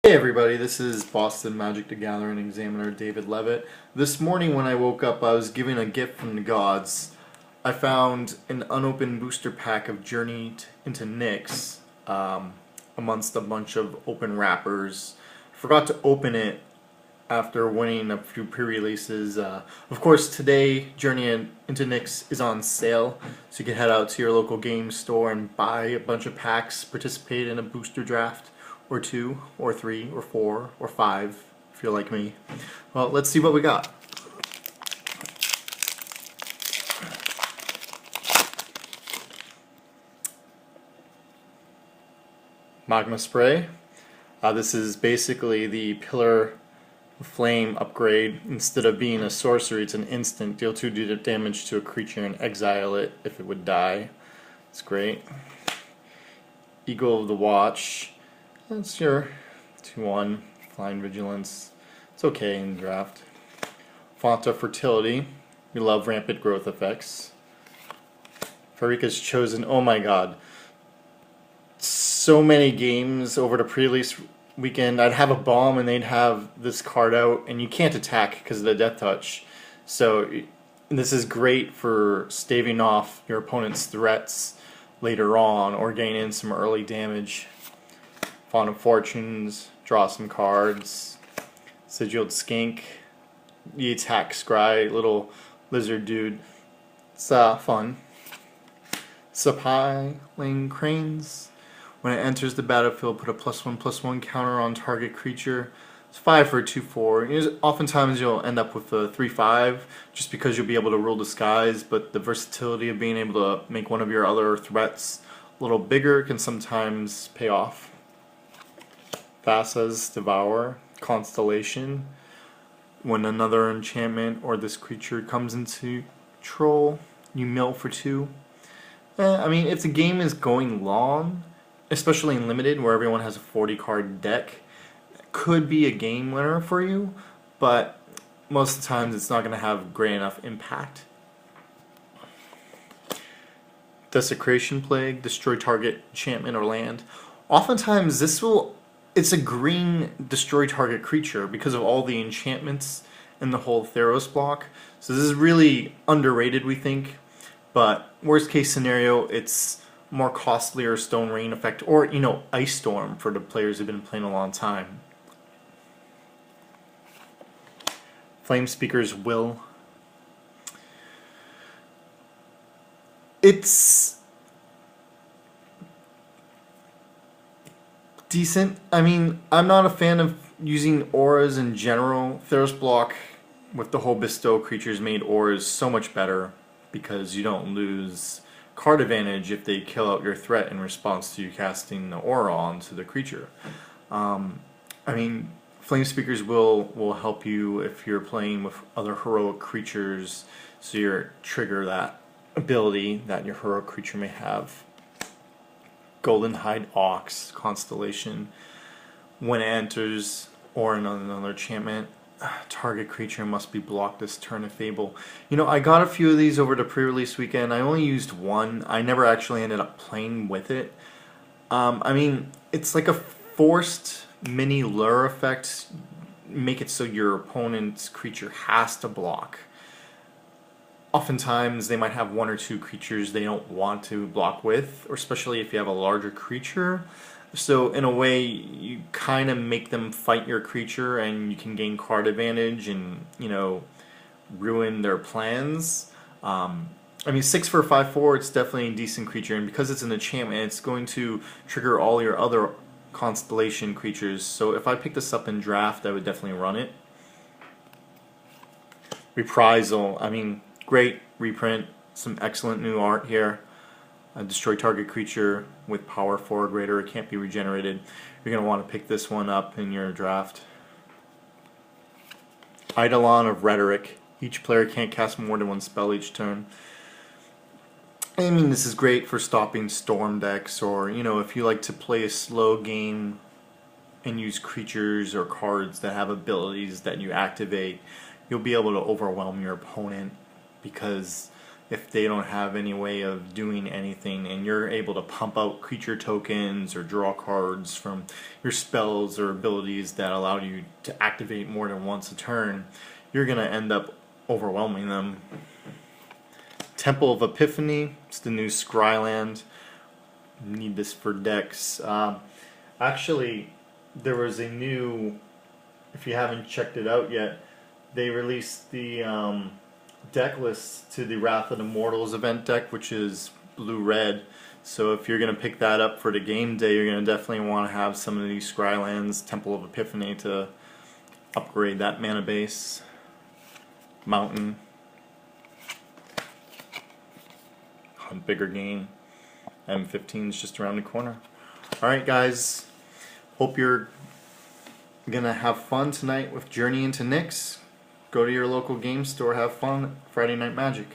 Hey everybody, this is Boston Magic the Gathering Examiner David Levitt. This morning when I woke up, I was given a gift from the gods. I found an unopened booster pack of Into Nyx amongst a bunch of open wrappers. I forgot to open it after winning a few pre-releases. Of course, today Into Nyx is on sale, so you can head out to your local game store and buy a bunch of packs, participate in a booster draft, or two, or three, or four, or five, if you're like me. Well, let's see what we got. Magma Spray. This is basically the Pillar Flame upgrade. Instead of being a sorcery, it's an instant. Deal 2 damage to a creature and exile it if it would die. It's great. Eagle of the Watch. That's your 2/1 Flying Vigilance. It's okay in draft. Font of Fertility. We love rampant growth effects. Farika's Chosen. Oh my god. So many games over the pre-release weekend. I'd have a bomb and they'd have this card out, and you can't attack because of the Death Touch. So this is great for staving off your opponent's threats later on or getting in some early damage. Font of Fortunes, draw some cards. Sigiled Skink, the attack scry, little lizard dude. It's fun. Sapphire Cranes. When it enters the battlefield, put a +1/+1 counter on target creature. It's 5 for a 2/4. Oftentimes you'll end up with a 3/5 just because you'll be able to rule disguise, but the versatility of being able to make one of your other threats a little bigger can sometimes pay off. Vasa's Devour, Constellation. When another enchantment or this creature comes into control, you mill for 2. I mean, if the game is going long, especially in Limited where everyone has a 40 card deck, it could be a game winner for you, but most of the times it's not going to have great enough impact. Desecration Plague, destroy target enchantment or land. Oftentimes it's a green destroy target creature because of all the enchantments and the whole Theros block. So this is really underrated, we think. But worst case scenario, it's more costlier Stone Rain effect, or Ice Storm for the players who've been playing a long time. Flame Speaker's Will. It's decent. I mean, I'm not a fan of using auras in general. Theros block with the whole bestow creatures made auras so much better because you don't lose card advantage if they kill out your threat in response to you casting the aura onto the creature. I mean, Flame Speaker's will help you if you're playing with other heroic creatures, so you trigger that ability that your heroic creature may have. Golden Hide Ox, Constellation. When it enters or in another enchantment, target creature must be blocked this turn if able. I got a few of these over the pre-release weekend. I only used one. I never actually ended up playing with it. I mean, it's like a forced mini lure effect. Make it so your opponent's creature has to block. Oftentimes they might have 1 or 2 creatures they don't want to block with, or especially if you have a larger creature. So in a way, you kind of make them fight your creature, and you can gain card advantage and ruin their plans. I mean, 6 for a 5/4, it's definitely a decent creature, and because it's an enchantment, it's going to trigger all your other Constellation creatures. So if I pick this up in draft, I would definitely run it. Reprisal. I mean, great reprint. Some excellent new art here. Destroy target creature with power 4 or greater. It can't be regenerated. You're going to want to pick this one up in your draft. Eidolon of Rhetoric. Each player can't cast more than 1 spell each turn. I mean, this is great for stopping storm decks, or if you like to play a slow game and use creatures or cards that have abilities that you activate, you'll be able to overwhelm your opponent because if they don't have any way of doing anything, and you're able to pump out creature tokens or draw cards from your spells or abilities that allow you to activate more than once a turn, you're going to end up overwhelming them. Temple of Epiphany, it's the new Scryland. Need this for decks. Actually, there was a new, if you haven't checked it out yet, they released the deck list to the Wrath of the Mortals event deck, which is blue-red. So if you're going to pick that up for the game day, you're going to definitely want to have some of these Scrylands, Temple of Epiphany, to upgrade that mana base. Mountain. Hunt bigger game. M15 is just around the corner. Alright guys, hope you're going to have fun tonight with Journey into Nyx. Go to your local game store, have fun. Friday Night Magic.